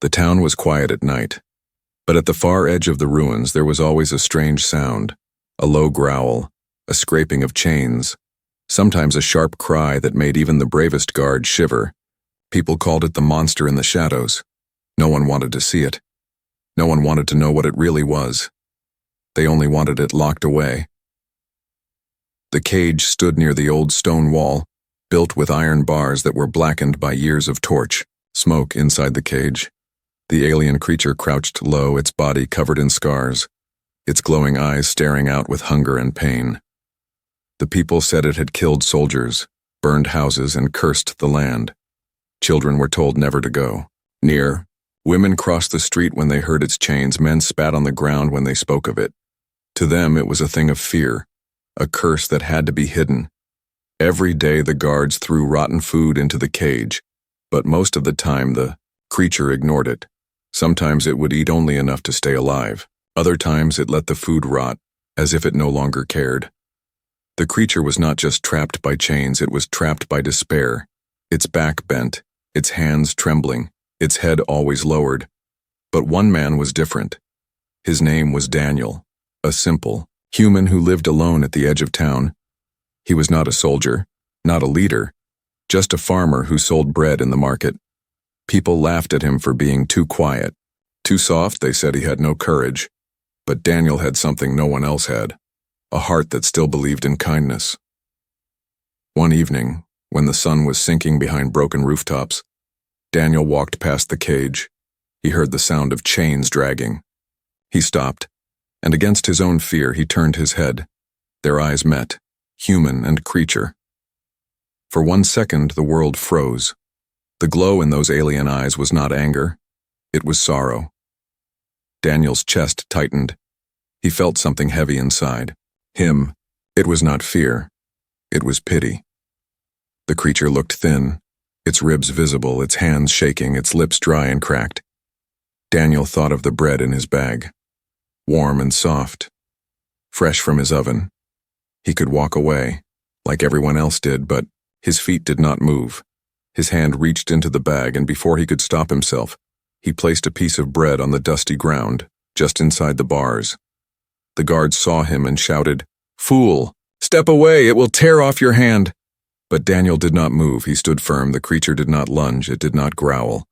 The town was quiet at night, but at the far edge of the ruins there was always a strange sound, a low growl, a scraping of chains, sometimes a sharp cry that made even the bravest guard shiver. People called it the monster in the shadows. No one wanted to see it. No one wanted to know what it really was. They only wanted it locked away. The cage stood near the old stone wall, built with iron bars that were blackened by years of torch, smoke inside the cage. The alien creature crouched low, its body covered in scars, its glowing eyes staring out with hunger and pain. The people said it had killed soldiers, burned houses, and cursed the land. Children were told never to go near. Women crossed the street when they heard its chains. Men spat on the ground when they spoke of it. To them, it was a thing of fear, a curse that had to be hidden. Every day the guards threw rotten food into the cage, but most of the time the creature ignored it. Sometimes it would eat only enough to stay alive. Other times it let the food rot, as if it no longer cared. The creature was not just trapped by chains, it was trapped by despair. Its back bent, its hands trembling, its head always lowered. But one man was different. His name was Daniel, a simple human who lived alone at the edge of town. He was not a soldier, not a leader, just a farmer who sold bread in the market. People laughed at him for being too quiet. Too soft, they said he had no courage. But Daniel had something no one else had, a heart that still believed in kindness. One evening, when the sun was sinking behind broken rooftops, Daniel walked past the cage. He heard the sound of chains dragging. He stopped, and against his own fear, he turned his head. Their eyes met, human and creature. For 1 second, the world froze. The glow in those alien eyes was not anger, it was sorrow. Daniel's chest tightened. He felt something heavy inside. Him. It was not fear, it was pity. The creature looked thin, its ribs visible, its hands shaking, its lips dry and cracked. Daniel thought of the bread in his bag, warm and soft, fresh from his oven. He could walk away, like everyone else did, but his feet did not move. His hand reached into the bag, and before he could stop himself, he placed a piece of bread on the dusty ground, just inside the bars. The guards saw him and shouted, "Fool! Step away, it will tear off your hand!" But Daniel did not move. He stood firm. The creature did not lunge. It did not growl.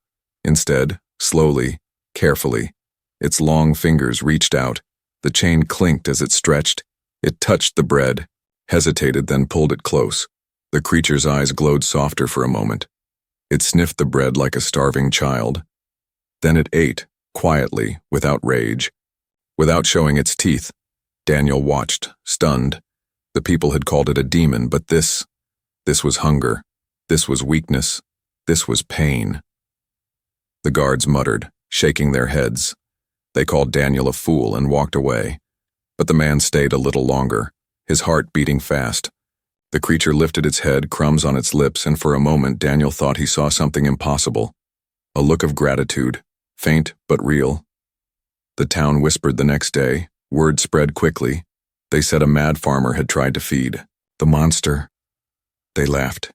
Instead, slowly, carefully, its long fingers reached out. The chain clinked as it stretched. It touched the bread, hesitated, then pulled it close. The creature's eyes glowed softer for a moment. It sniffed the bread like a starving child. Then it ate, quietly, without rage, without showing its teeth. Daniel watched, stunned. The people had called it a demon, but this was hunger. This was weakness. This was pain. The guards muttered, shaking their heads. They called Daniel a fool and walked away. But the man stayed a little longer, his heart beating fast. The creature lifted its head, crumbs on its lips, and for a moment Daniel thought he saw something impossible. A look of gratitude, faint but real. The town whispered the next day. Word spread quickly. They said a mad farmer had tried to feed the monster. They laughed.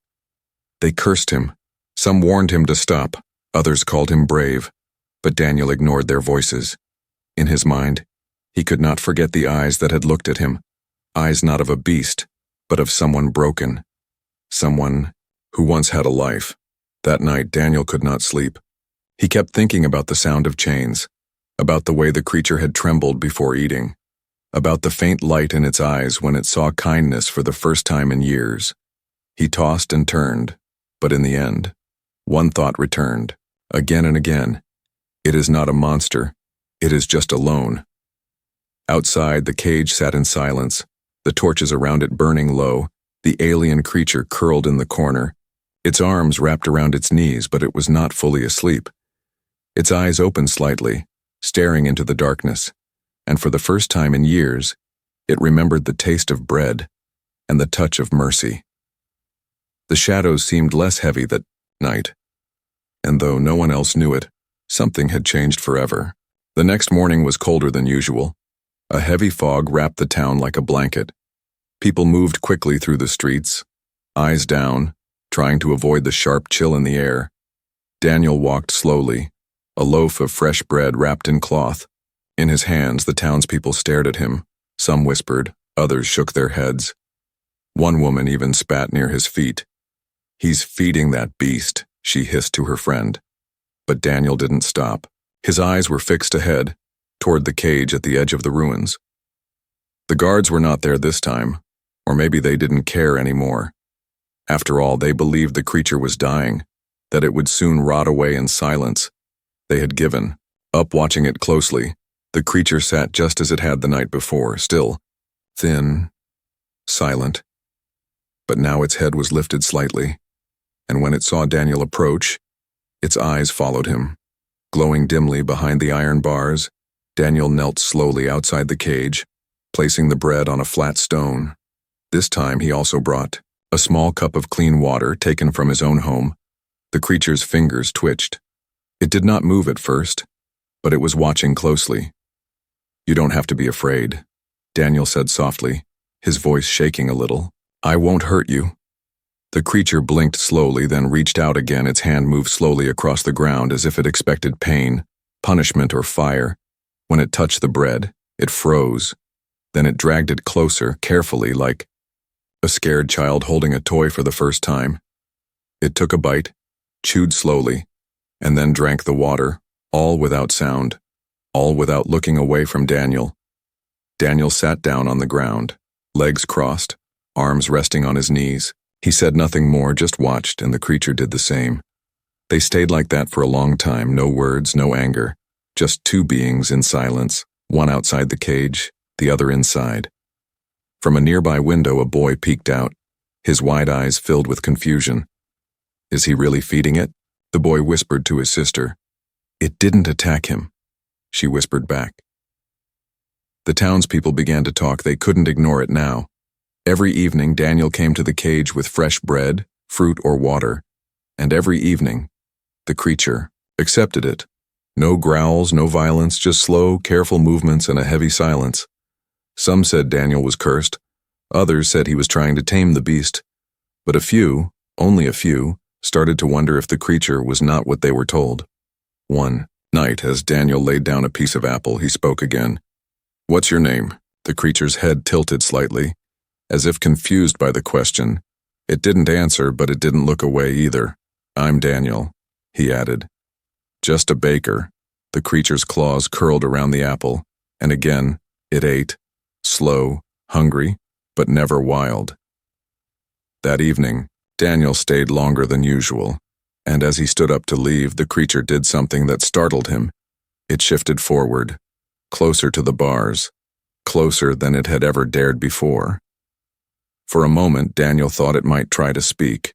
They cursed him. Some warned him to stop. Others called him brave. But Daniel ignored their voices. In his mind, he could not forget the eyes that had looked at him. Eyes not of a beast, but of someone broken. Someone who once had a life. That night, Daniel could not sleep. He kept thinking about the sound of chains, about the way the creature had trembled before eating, about the faint light in its eyes when it saw kindness for the first time in years. He tossed and turned, but in the end, one thought returned, again and again. It is not a monster, it is just alone. Outside, the cage sat in silence, the torches around it burning low, the alien creature curled in the corner, its arms wrapped around its knees, but it was not fully asleep. Its eyes opened slightly, staring into the darkness, and for the first time in years, it remembered the taste of bread and the touch of mercy. The shadows seemed less heavy that night, and though no one else knew it, something had changed forever. The next morning was colder than usual. A heavy fog wrapped the town like a blanket. People moved quickly through the streets, eyes down, trying to avoid the sharp chill in the air. Daniel walked slowly, a loaf of fresh bread wrapped in cloth. In his hands, the townspeople stared at him. Some whispered, others shook their heads. One woman even spat near his feet. "He's feeding that beast," she hissed to her friend. But Daniel didn't stop. His eyes were fixed ahead, toward the cage at the edge of the ruins. The guards were not there this time, or maybe they didn't care anymore. After all, they believed the creature was dying, that it would soon rot away in silence. They had given up watching it closely. The creature sat just as it had the night before, still, thin, silent. But now its head was lifted slightly, and when it saw Daniel approach, its eyes followed him. Glowing dimly behind the iron bars, Daniel knelt slowly outside the cage, placing the bread on a flat stone. This time he also brought a small cup of clean water taken from his own home. The creature's fingers twitched. It did not move at first, but it was watching closely. "You don't have to be afraid," Daniel said softly, his voice shaking a little. "I won't hurt you." The creature blinked slowly, then reached out again. Its hand moved slowly across the ground as if it expected pain, punishment, or fire. When it touched the bread, it froze. Then it dragged it closer, carefully, like a scared child holding a toy for the first time. It took a bite, chewed slowly, and then drank the water, all without sound, all without looking away from Daniel. Daniel sat down on the ground, legs crossed, arms resting on his knees. He said nothing more, just watched, and the creature did the same. They stayed like that for a long time, no words, no anger, just two beings in silence, one outside the cage, the other inside. From a nearby window, a boy peeked out, his wide eyes filled with confusion. "Is he really feeding it?" the boy whispered to his sister. "It didn't attack him," she whispered back. The townspeople began to talk. They couldn't ignore it now. Every evening, Daniel came to the cage with fresh bread, fruit, or water, and every evening, the creature accepted it. No growls, no violence, just slow, careful movements and a heavy silence. Some said Daniel was cursed. Others said he was trying to tame the beast. But a few, only a few, started to wonder if the creature was not what they were told. One night, as Daniel laid down a piece of apple, he spoke again. "What's your name?" The creature's head tilted slightly, as if confused by the question. It didn't answer, but it didn't look away either. "I'm Daniel," he added. "Just a baker." The creature's claws curled around the apple, and again, it ate, slow, hungry, but never wild. That evening, Daniel stayed longer than usual, and as he stood up to leave, the creature did something that startled him. It shifted forward, closer to the bars, closer than it had ever dared before. For a moment, Daniel thought it might try to speak,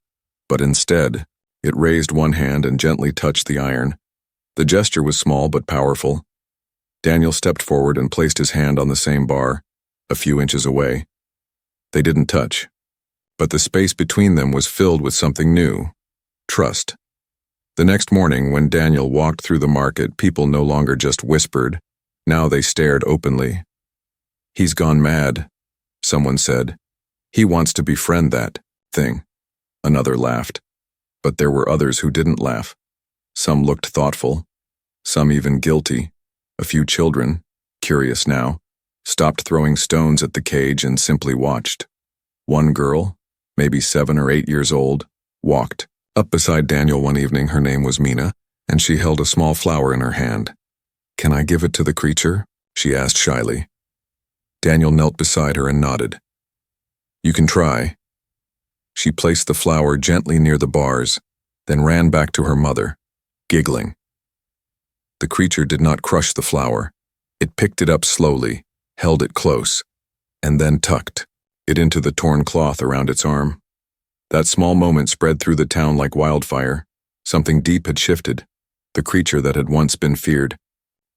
but instead, it raised one hand and gently touched the iron. The gesture was small but powerful. Daniel stepped forward and placed his hand on the same bar, a few inches away. They didn't touch, but the space between them was filled with something new: trust. The next morning, when Daniel walked through the market, people no longer just whispered. Now they stared openly. "He's gone mad," someone said. "He wants to befriend that thing." Another laughed. But there were others who didn't laugh. Some looked thoughtful, some even guilty. A few children, curious now, stopped throwing stones at the cage and simply watched. One girl, maybe 7 or 8 years old, walked up beside Daniel one evening. Her name was Mina, and she held a small flower in her hand. "Can I give it to the creature?" she asked shyly. Daniel knelt beside her and nodded. "You can try." She placed the flower gently near the bars, then ran back to her mother, giggling. The creature did not crush the flower. It picked it up slowly, held it close, and then tucked it into the torn cloth around its arm. That small moment spread through the town like wildfire. Something deep had shifted. The creature that had once been feared,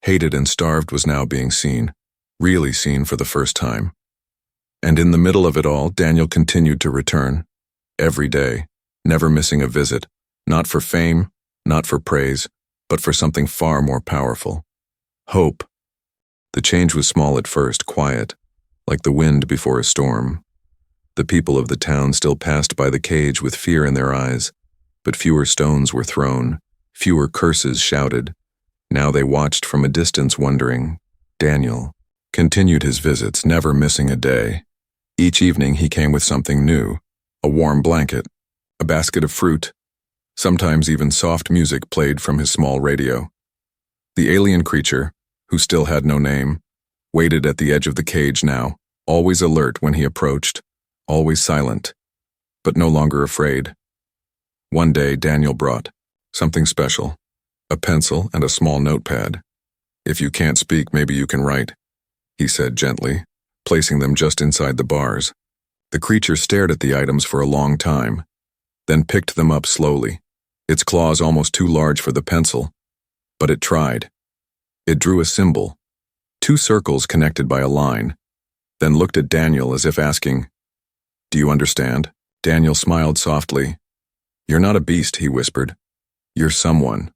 hated, and starved was now being seen, really seen for the first time. And in the middle of it all, Daniel continued to return. Every day, never missing a visit, not for fame, not for praise, but for something far more powerful: hope. The change was small at first, quiet, like the wind before a storm. The people of the town still passed by the cage with fear in their eyes, but fewer stones were thrown, fewer curses shouted, Now they watched from a distance, wondering. Daniel continued his visits, never missing a day. Each evening he came with something new, a warm blanket, a basket of fruit, sometimes even soft music played from his small radio. The alien creature, who still had no name, waited at the edge of the cage now, always alert when he approached, always silent, but no longer afraid. One day Daniel brought something special, a pencil and a small notepad. "If you can't speak, maybe you can write," he said gently, placing them just inside the bars. The creature stared at the items for a long time, then picked them up slowly, its claws almost too large for the pencil. But it tried. It drew a symbol, 2 circles connected by a line, then looked at Daniel as if asking, "Do you understand?" Daniel smiled softly. "You're not a beast," he whispered. "You're someone."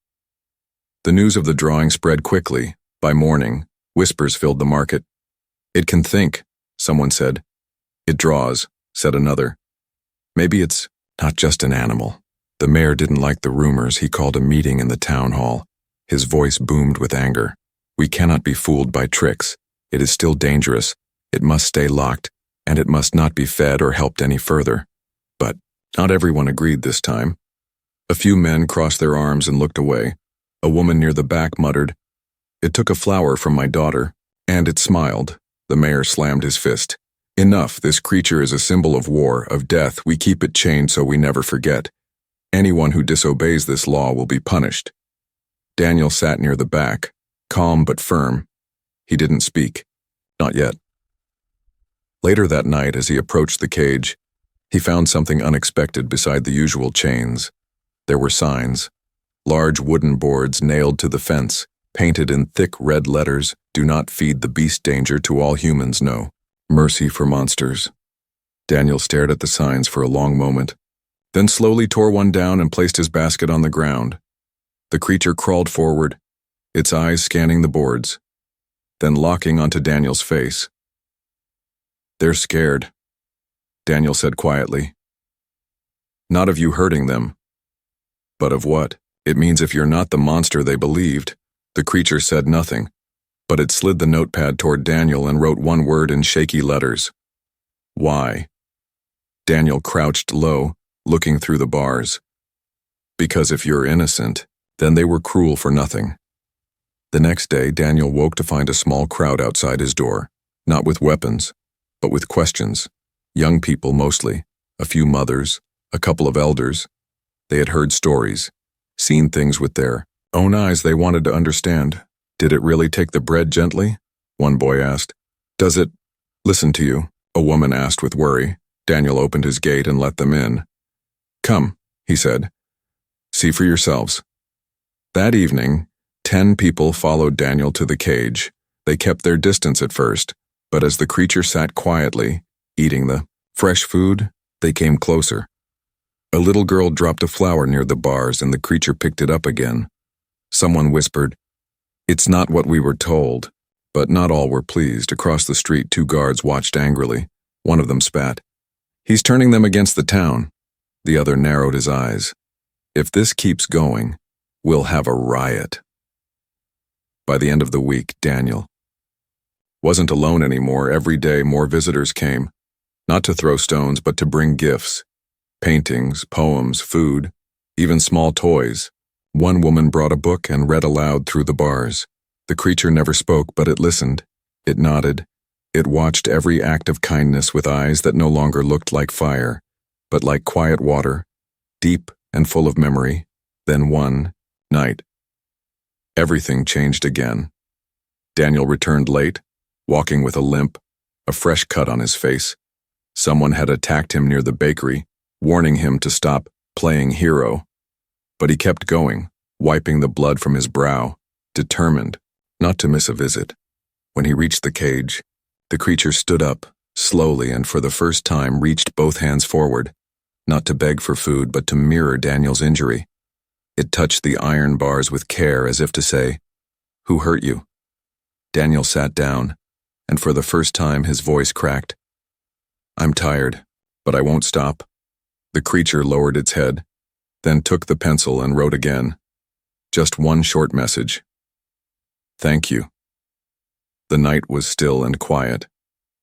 The news of the drawing spread quickly. By morning, whispers filled the market. "It can think," someone said. "It draws," said another. "Maybe it's not just an animal." The mayor didn't like the rumors. He called a meeting in the town hall. His voice boomed with anger. "We cannot be fooled by tricks. It is still dangerous. It must stay locked, and it must not be fed or helped any further." But not everyone agreed this time. A few men crossed their arms and looked away. A woman near the back muttered, "It took a flower from my daughter." And it smiled. The mayor slammed his fist. "Enough, this creature is a symbol of war, of death. We keep it chained so we never forget. Anyone who disobeys this law will be punished." Daniel sat near the back, calm but firm. He didn't speak. Not yet. Later that night, as he approached the cage, he found something unexpected beside the usual chains. There were signs. Large wooden boards nailed to the fence, painted in thick red letters, "Do not feed the beast, danger to all humans, no. Mercy for monsters." Daniel stared at the signs for a long moment, then slowly tore one down and placed his basket on the ground. The creature crawled forward, its eyes scanning the boards, then locking onto Daniel's face. "They're scared," Daniel said quietly. "Not of you hurting them." "But of what?" "It means if you're not the monster they believed." The creature said nothing, but it slid the notepad toward Daniel and wrote one word in shaky letters. "Why?" Daniel crouched low, looking through the bars. "Because if you're innocent, then they were cruel for nothing." The next day, Daniel woke to find a small crowd outside his door, not with weapons, but with questions. Young people mostly, a few mothers, a couple of elders. They had heard stories, seen things with their own eyes. They wanted to understand. "Did it really take the bread gently?" one boy asked. "Does it listen to you?" a woman asked with worry. Daniel opened his gate and let them in. "Come," he said. "See for yourselves." That evening, 10 people followed Daniel to the cage. They kept their distance at first, but as the creature sat quietly, eating the fresh food, they came closer. A little girl dropped a flower near the bars and the creature picked it up again. Someone whispered, "It's not what we were told." But not all were pleased. Across the street, 2 guards watched angrily. One of them spat. "He's turning them against the town." The other narrowed his eyes. "If this keeps going, we'll have a riot." By the end of the week, Daniel wasn't alone anymore. Every day more visitors came, not to throw stones but to bring gifts. Paintings, poems, food, even small toys. One woman brought a book and read aloud through the bars. The creature never spoke, but it listened. It nodded. It watched every act of kindness with eyes that no longer looked like fire, but like quiet water, deep and full of memory. Then one night, everything changed again. Daniel returned late, walking with a limp, a fresh cut on his face. Someone had attacked him near the bakery, warning him to stop playing hero. But he kept going, wiping the blood from his brow, determined not to miss a visit. When he reached the cage, the creature stood up, slowly, and for the first time reached both hands forward, not to beg for food, but to mirror Daniel's injury. It touched the iron bars with care, as if to say, "Who hurt you?" Daniel sat down, and for the first time his voice cracked. "I'm tired, but I won't stop." The creature lowered its head, then took the pencil and wrote again. Just one short message. Thank you. The night was still and quiet.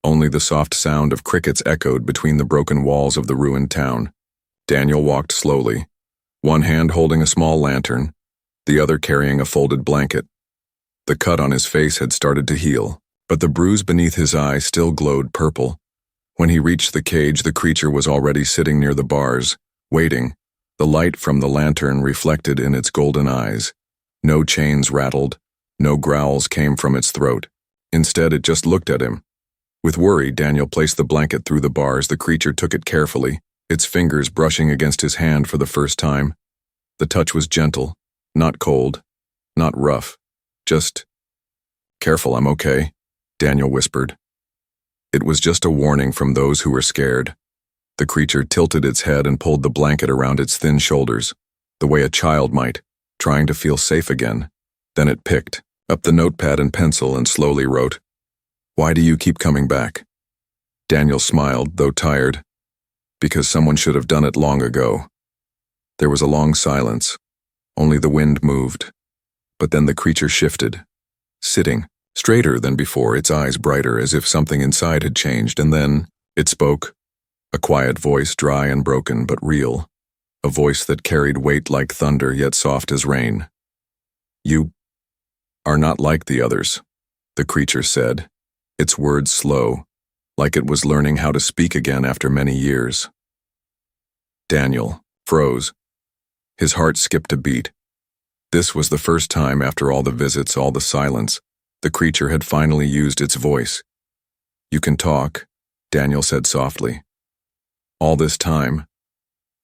Only the soft sound of crickets echoed between the broken walls of the ruined town. Daniel walked slowly, one hand holding a small lantern, the other carrying a folded blanket. The cut on his face had started to heal, but the bruise beneath his eye still glowed purple. When he reached the cage, the creature was already sitting near the bars, waiting, the light from the lantern reflected in its golden eyes. No chains rattled, no growls came from its throat. Instead, it just looked at him. With worry, Daniel placed the blanket through the bars. The creature took it carefully, its fingers brushing against his hand for the first time. The touch was gentle, not cold, not rough, just, "Careful, I'm okay," Daniel whispered. It was just a warning from those who were scared. The creature tilted its head and pulled the blanket around its thin shoulders, the way a child might, trying to feel safe again. Then it picked up the notepad and pencil and slowly wrote, "Why do you keep coming back?" Daniel smiled, though tired. Because someone should have done it long ago. There was a long silence. Only the wind moved. But then the creature shifted, sitting, straighter than before, its eyes brighter, as if something inside had changed, and then it spoke. A quiet voice, dry and broken, but real. A voice that carried weight like thunder, yet soft as rain. "You are not like the others," the creature said, its words slow, like it was learning how to speak again after many years. Daniel froze. His heart skipped a beat. This was the first time after all the visits, all the silence, the creature had finally used its voice. "You can talk," Daniel said softly. "All this time,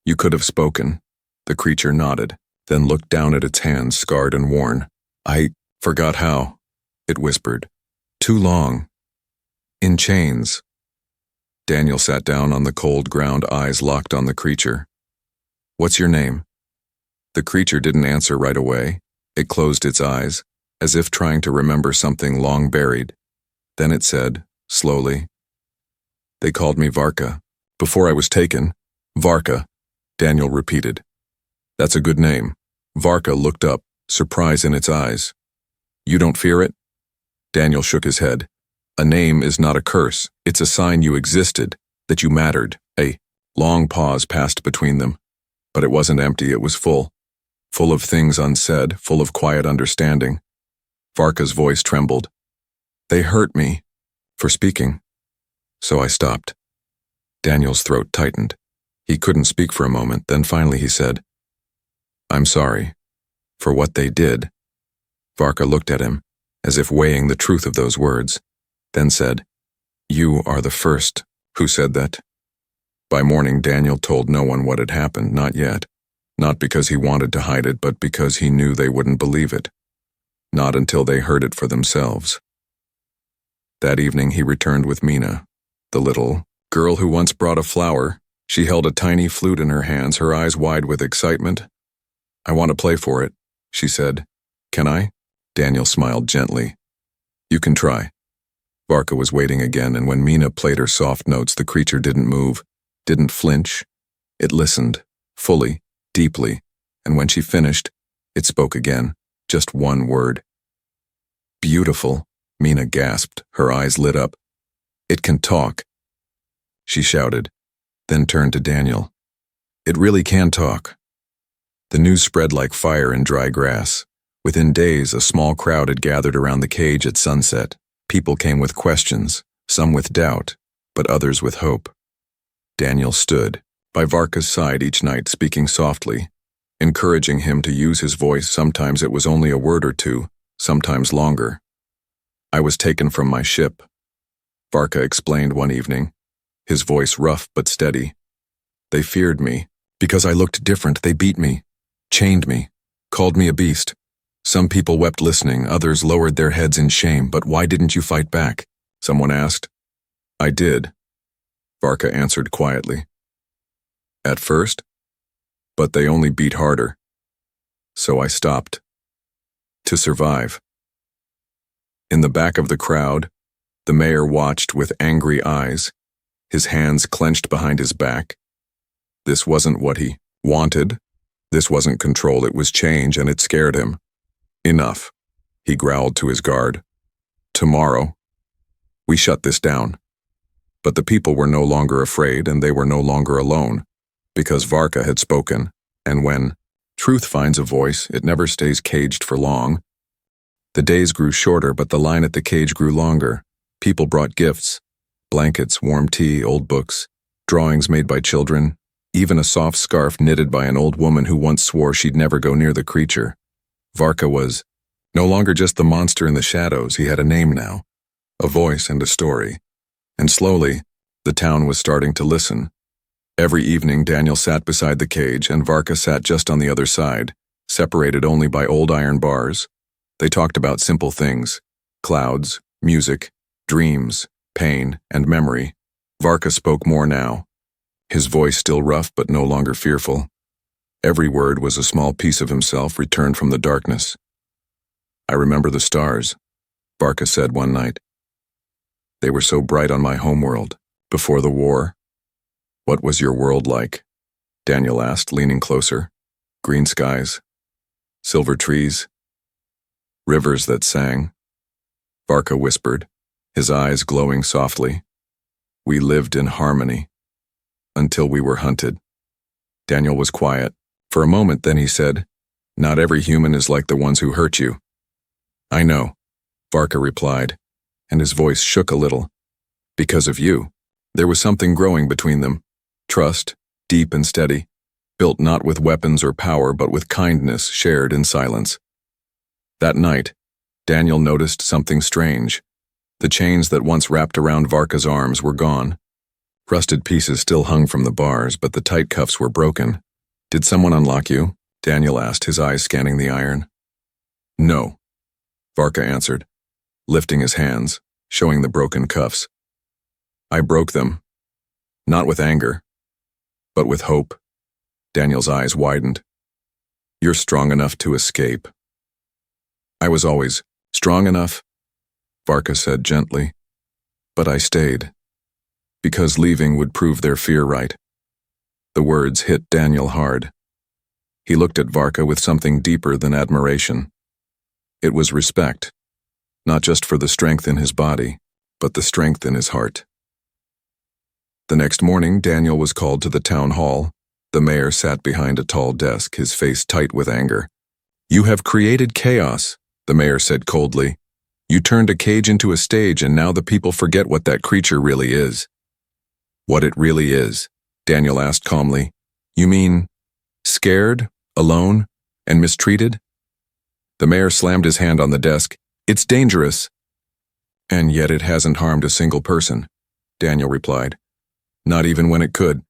you could have spoken." The creature nodded, then looked down at its hands, scarred and worn. "I forgot how," it whispered. "Too long. In chains." Daniel sat down on the cold ground, eyes locked on the creature. "What's your name?" The creature didn't answer right away. It closed its eyes, as if trying to remember something long buried. Then it said, slowly, "They called me Varka. Before I was taken." "Varka," Daniel repeated. "That's a good name." Varka looked up, surprise in its eyes. "You don't fear it?" Daniel shook his head. "A name is not a curse. It's a sign you existed, that you mattered." A long pause passed between them. But it wasn't empty, it was full. Full of things unsaid, full of quiet understanding. Varka's voice trembled. "They hurt me for speaking. So I stopped." Daniel's throat tightened. He couldn't speak for a moment, then finally he said, "I'm sorry for what they did." Varka looked at him, as if weighing the truth of those words, then said, "You are the first who said that." By morning, Daniel told no one what had happened, not yet. Not because he wanted to hide it, but because he knew they wouldn't believe it. Not until they heard it for themselves. That evening he returned with Mina, the little girl who once brought a flower. She held a tiny flute in her hands, her eyes wide with excitement. "I want to play for it," she said. "Can I?" Daniel smiled gently. "You can try." Varka was waiting again, and when Mina played her soft notes, the creature didn't move, didn't flinch. It listened, fully, deeply, and when she finished, it spoke again, just one word. "Beautiful," Mina gasped, her eyes lit up. "It can talk," she shouted, then turned to Daniel. "It really can talk." The news spread like fire in dry grass. Within days, a small crowd had gathered around the cage at sunset. People came with questions, some with doubt, but others with hope. Daniel stood by Varka's side each night, speaking softly, encouraging him to use his voice. Sometimes it was only a word or two, sometimes longer. "I was taken from my ship," Varka explained one evening, his voice rough but steady. "They feared me. Because I looked different, they beat me, chained me, called me a beast. Some people wept listening, others lowered their heads in shame. But why didn't you fight back?" someone asked. "I did," Varka answered quietly. "At first, but they only beat harder. So I stopped. To survive." In the back of the crowd, the mayor watched with angry eyes, his hands clenched behind his back. This wasn't what he wanted. This wasn't control, it was change, and it scared him. "Enough," he growled to his guard. Tomorrow, we shut this down. But the people were no longer afraid, and they were no longer alone, because Varka had spoken, and when truth finds a voice, it never stays caged for long. The days grew shorter, but the line at the cage grew longer. People brought gifts, blankets, warm tea, old books, drawings made by children, even a soft scarf knitted by an old woman who once swore she'd never go near the creature. Varka was no longer just the monster in the shadows. He had a name now, a voice and a story. And slowly, the town was starting to listen. Every evening, Daniel sat beside the cage, and Varka sat just on the other side, separated only by old iron bars. They talked about simple things: clouds, music, dreams, pain, and memory. Varka spoke more now, his voice still rough but no longer fearful. Every word was a small piece of himself returned from the darkness. "I remember the stars," Varka said one night. "They were so bright on my homeworld, before the war." "What was your world like?" Daniel asked, leaning closer. "Green skies, silver trees, rivers that sang." Varka whispered, his eyes glowing softly. "We lived in harmony, until we were hunted." Daniel was quiet. For a moment, then he said, "Not every human is like the ones who hurt you." "I know," Varka replied, and his voice shook a little. "Because of you." There was something growing between them. Trust, deep and steady, built not with weapons or power but with kindness shared in silence. That night, Daniel noticed something strange. The chains that once wrapped around Varka's arms were gone. Rusted pieces still hung from the bars, but the tight cuffs were broken. "Did someone unlock you?" Daniel asked, his eyes scanning the iron. "No," Varka answered, lifting his hands, showing the broken cuffs. "I broke them, not with anger, but with hope." Daniel's eyes widened. "You're strong enough to escape." "I was always strong enough," Varka said gently. "But I stayed, because leaving would prove their fear right." The words hit Daniel hard. He looked at Varka with something deeper than admiration. It was respect, not just for the strength in his body, but the strength in his heart. The next morning, Daniel was called to the town hall. The mayor sat behind a tall desk, his face tight with anger. "You have created chaos," the mayor said coldly. "You turned a cage into a stage, and now the people forget what that creature really is." "What it really is?" Daniel asked calmly. "You mean scared, alone, and mistreated?" The mayor slammed his hand on the desk. "It's dangerous." "And yet it hasn't harmed a single person," Daniel replied. "Not even when it could."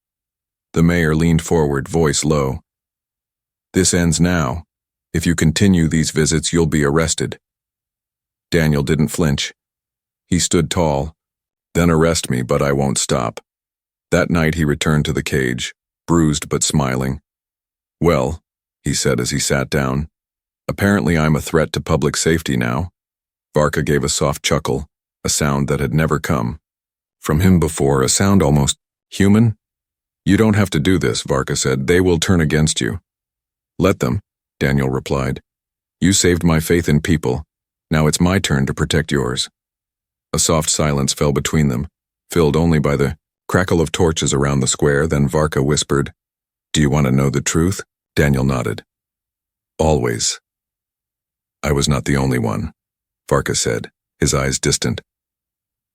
The mayor leaned forward, voice low. "This ends now. If you continue these visits, you'll be arrested." Daniel didn't flinch. He stood tall. "Then arrest me, but I won't stop." That night he returned to the cage, bruised but smiling. "Well," he said as he sat down, "apparently I'm a threat to public safety now." Varka gave a soft chuckle, a sound that had never come from him before, a sound almost human. "You don't have to do this," Varka said. "They will turn against you." "Let them," Daniel replied. "You saved my faith in people. Now it's my turn to protect yours." A soft silence fell between them, filled only by the crackle of torches around the square. Then Varka whispered, "Do you want to know the truth?" Daniel nodded. "Always." "I was not the only one," Varka said, his eyes distant.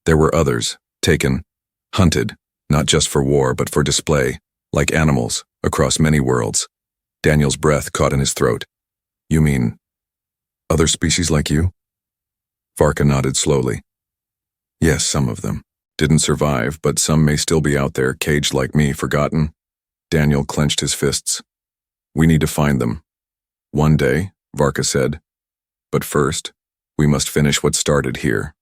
"There were others, taken, hunted, not just for war but for display, like animals, across many worlds." Daniel's breath caught in his throat. "You mean other species like you?" Varka nodded slowly. "Yes, some of them. Didn't survive, but some may still be out there, caged like me, forgotten." Daniel clenched his fists. "We need to find them. One day," Varka said. "But first, we must finish what started here."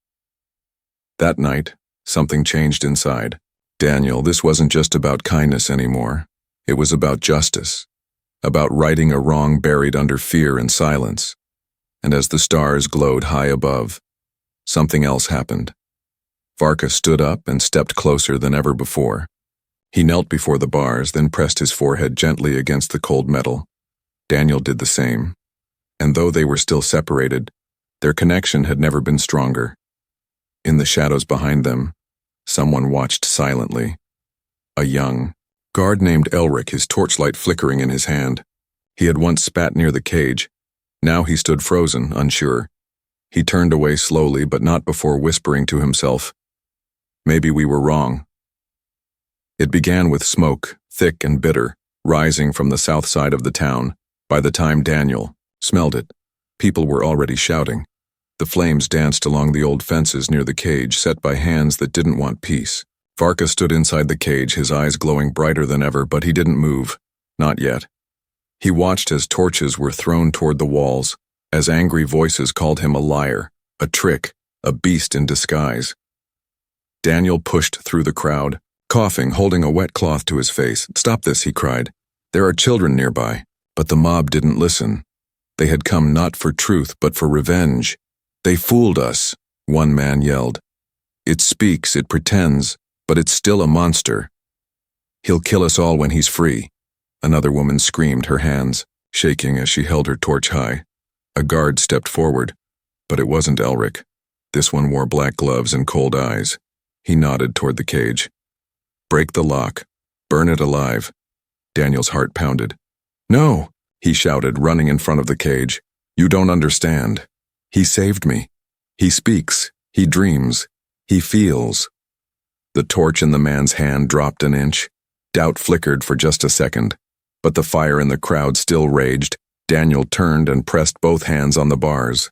That night, something changed inside. Daniel, this wasn't just about kindness anymore. It was about justice, about righting a wrong buried under fear and silence. And as the stars glowed high above, something else happened. Varka stood up and stepped closer than ever before. He knelt before the bars, then pressed his forehead gently against the cold metal. Daniel did the same. And though they were still separated, Their connection had never been stronger. In the shadows behind them, someone watched silently. A young guard named Elric, his torchlight flickering in his hand. He had once spat near the cage. Now he stood frozen, unsure. He turned away slowly, but not before whispering to himself, "Maybe we were wrong." It began with smoke, thick and bitter, rising from the south side of the town. By the time Daniel smelled it, people were already shouting. The flames danced along the old fences near the cage, set by hands that didn't want peace. Varka stood inside the cage, his eyes glowing brighter than ever, but he didn't move. Not yet. He watched as torches were thrown toward the walls, as angry voices called him a liar, a trick, a beast in disguise. Daniel pushed through the crowd, coughing, holding a wet cloth to his face. "Stop this," he cried. "There are children nearby." But the mob didn't listen. They had come not for truth, but for revenge. "They fooled us," one man yelled. "It speaks, it pretends, but it's still a monster. He'll kill us all when he's free." Another woman screamed, her hands shaking as she held her torch high. A guard stepped forward, but it wasn't Elric. This one wore black gloves and cold eyes. He nodded toward the cage. "Break the lock. Burn it alive." Daniel's heart pounded. "No," he shouted, running in front of the cage. "You don't understand. He saved me. He speaks. He dreams. He feels." The torch in the man's hand dropped an inch. Doubt flickered for just a second, but the fire in the crowd still raged. Daniel turned and pressed both hands on the bars.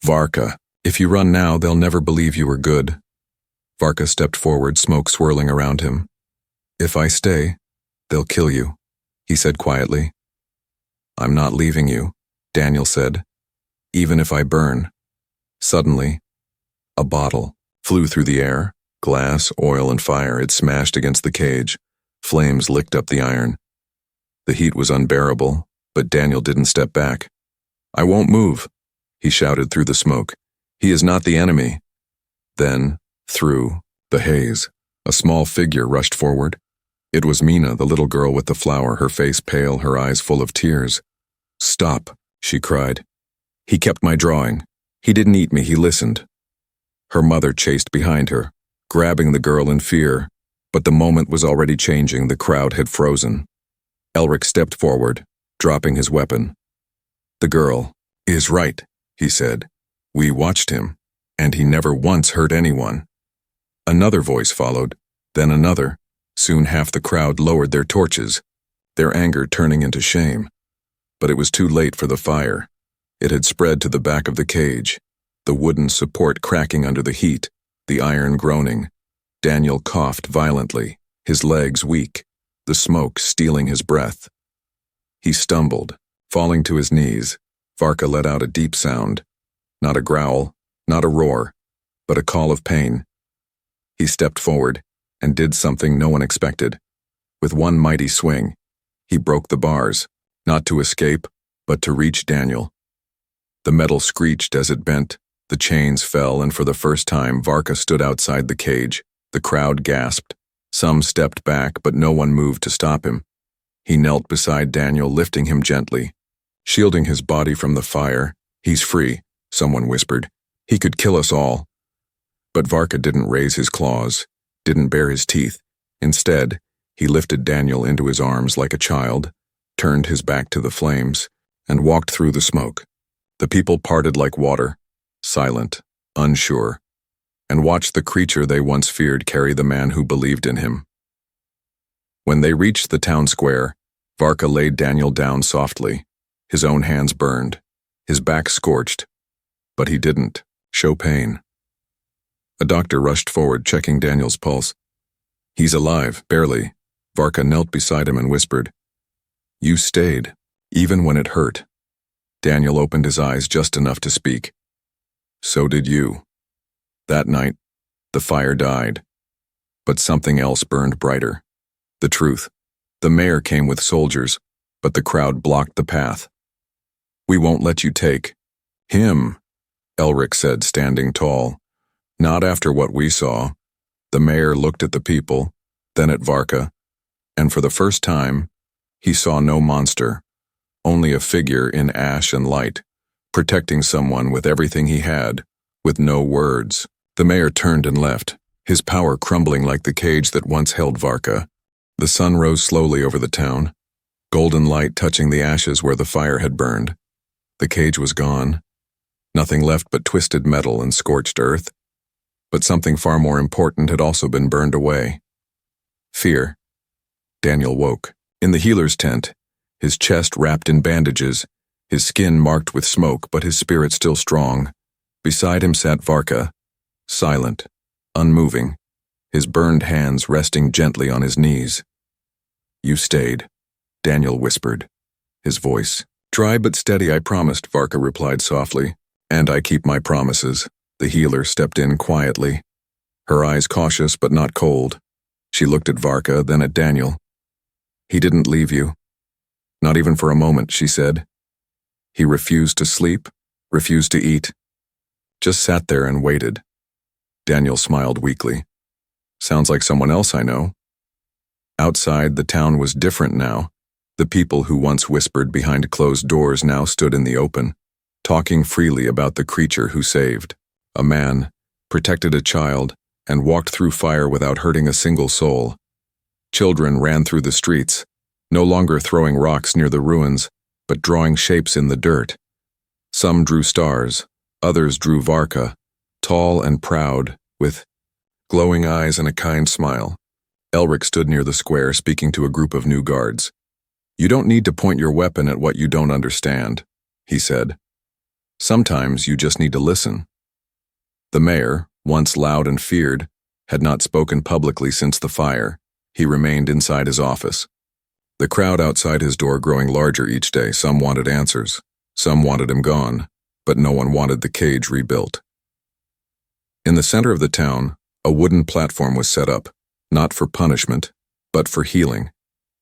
"Varka, if you run now, they'll never believe you were good." Varka stepped forward, smoke swirling around him. "If I stay, they'll kill you," he said quietly. "I'm not leaving you," Daniel said, "even if I burn." Suddenly, a bottle flew through the air, glass, oil, and fire. It smashed against the cage. Flames licked up the iron. The heat was unbearable, but Daniel didn't step back. "I won't move," he shouted through the smoke. "He is not the enemy." Then, through the haze, a small figure rushed forward. It was Mina, the little girl with the flower, her face pale, her eyes full of tears. "Stop," she cried. "He kept my drawing. He didn't eat me, he listened." Her mother chased behind her, grabbing the girl in fear, but the moment was already changing. The crowd had frozen. Elric stepped forward, dropping his weapon. "The girl is right," he said. "We watched him, and he never once hurt anyone." Another voice followed, then another. Soon half the crowd lowered their torches, their anger turning into shame. But it was too late for the fire. It had spread to the back of the cage, the wooden support cracking under the heat, the iron groaning. Daniel coughed violently, his legs weak, the smoke stealing his breath. He stumbled, falling to his knees. Varka let out a deep sound. Not a growl, not a roar, but a call of pain. He stepped forward and did something no one expected. With one mighty swing, he broke the bars, not to escape, but to reach Daniel. The metal screeched as it bent, the chains fell, and for the first time Varka stood outside the cage. The crowd gasped. Some stepped back, but no one moved to stop him. He knelt beside Daniel, lifting him gently, shielding his body from the fire. "He's free," someone whispered. "He could kill us all." But Varka didn't raise his claws, didn't bare his teeth. Instead, he lifted Daniel into his arms like a child, turned his back to the flames, and walked through the smoke. The people parted like water, silent, unsure, and watched the creature they once feared carry the man who believed in him. When they reached the town square, Varka laid Daniel down softly. His own hands burned, his back scorched, but he didn't show pain. A doctor rushed forward, checking Daniel's pulse. "He's alive, barely." Varka knelt beside him and whispered, "You stayed, even when it hurt." Daniel opened his eyes just enough to speak. "So did you." That night, the fire died, but something else burned brighter. The truth. The mayor came with soldiers, but the crowd blocked the path. "We won't let you take him," Elric said, standing tall. "Not after what we saw." The mayor looked at the people, then at Varka, and for the first time, he saw no monster, only a figure in ash and light, protecting someone with everything he had, with no words. The mayor turned and left, his power crumbling like the cage that once held Varka. The sun rose slowly over the town, golden light touching the ashes where the fire had burned. The cage was gone, nothing left but twisted metal and scorched earth. But something far more important had also been burned away. Fear. Daniel woke. In the healer's tent, his chest wrapped in bandages, his skin marked with smoke, but his spirit still strong. Beside him sat Varka, silent, unmoving, his burned hands resting gently on his knees. "You stayed," Daniel whispered, his voice dry but steady. "I promised," Varka replied softly. "And I keep my promises." The healer stepped in quietly, her eyes cautious but not cold. She looked at Varka, then at Daniel. "He didn't leave you. Not even for a moment," she said. "He refused to sleep, refused to eat. Just sat there and waited." Daniel smiled weakly. "Sounds like someone else I know." Outside, the town was different now. The people who once whispered behind closed doors now stood in the open, talking freely about the creature who saved. A man, protected a child, and walked through fire without hurting a single soul. Children ran through the streets, no longer throwing rocks near the ruins, but drawing shapes in the dirt. Some drew stars, others drew Varka, tall and proud, with glowing eyes and a kind smile. Elric stood near the square speaking to a group of new guards. "You don't need to point your weapon at what you don't understand," he said. "Sometimes you just need to listen." The mayor, once loud and feared, had not spoken publicly since the fire. He remained inside his office. The crowd outside his door growing larger each day. Some wanted answers, some wanted him gone, but no one wanted the cage rebuilt. In the center of the town, a wooden platform was set up, not for punishment, but for healing.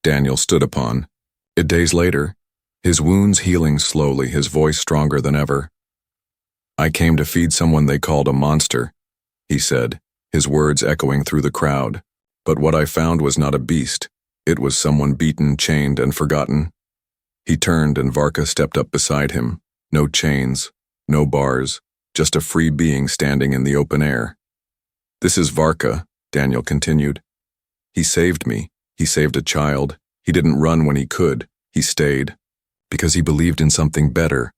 Daniel stood upon it days later, his wounds healing slowly, his voice stronger than ever. "I came to feed someone they called a monster," he said, his words echoing through the crowd. "But what I found was not a beast. It was someone beaten, chained, and forgotten." He turned and Varka stepped up beside him. No chains, no bars, just a free being standing in the open air. "This is Varka," Daniel continued. "He saved me. He saved a child. He didn't run when he could. He stayed. Because he believed in something better."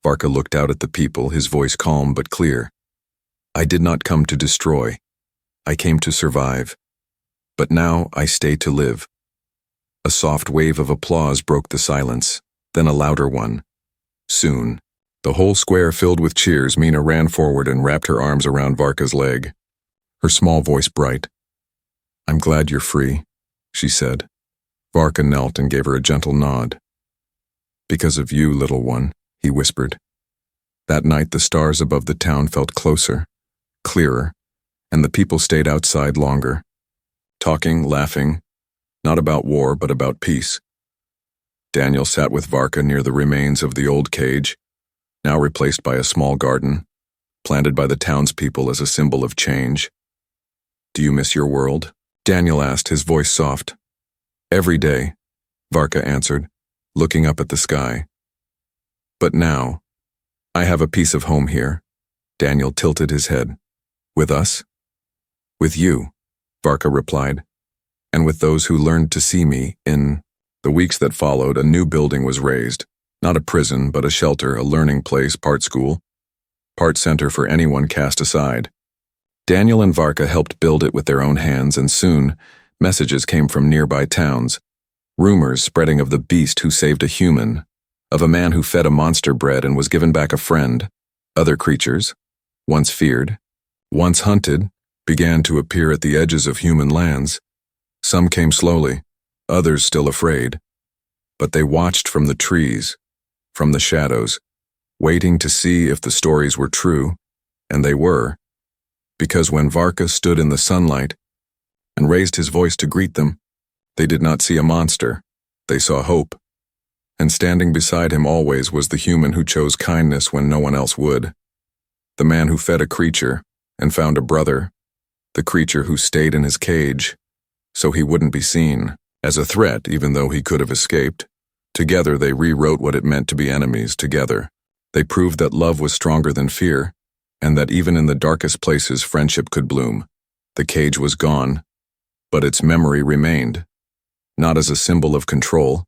Varka looked out at the people, his voice calm but clear. "I did not come to destroy. I came to survive. But now I stay to live." A soft wave of applause broke the silence, then a louder one. Soon, the whole square filled with cheers. Mina ran forward and wrapped her arms around Varka's leg, her small voice bright. "I'm glad you're free," she said. Varka knelt and gave her a gentle nod. "Because of you, little one," he whispered. That night the stars above the town felt closer, clearer, and the people stayed outside longer, talking, laughing, not about war but about peace. Daniel sat with Varka near the remains of the old cage, now replaced by a small garden, planted by the townspeople as a symbol of change. "Do you miss your world?" Daniel asked, his voice soft. "Every day," Varka answered, looking up at the sky. "But now, I have a piece of home here." Daniel tilted his head. "With us?" "With you," Varka replied, "and with those who learned to see me." In the weeks that followed, a new building was raised, not a prison, but a shelter, a learning place, part school, part center for anyone cast aside. Daniel and Varka helped build it with their own hands, and soon, messages came from nearby towns, rumors spreading of the beast who saved a human, of a man who fed a monster bread and was given back a friend. Other creatures, once feared, once hunted, began to appear at the edges of human lands. Some came slowly, others still afraid. But they watched from the trees, from the shadows, waiting to see if the stories were true, and they were. Because when Varka stood in the sunlight and raised his voice to greet them, they did not see a monster, they saw hope. And standing beside him always was the human who chose kindness when no one else would. The man who fed a creature and found a brother, the creature who stayed in his cage, so he wouldn't be seen as a threat even though he could have escaped. Together they rewrote what it meant to be enemies together. They proved that love was stronger than fear, and that even in the darkest places friendship could bloom. The cage was gone, but its memory remained, not as a symbol of control,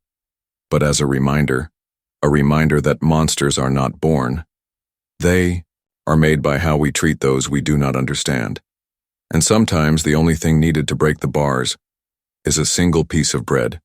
but as a reminder that monsters are not born. They are made by how we treat those we do not understand. And sometimes the only thing needed to break the bars is a single piece of bread.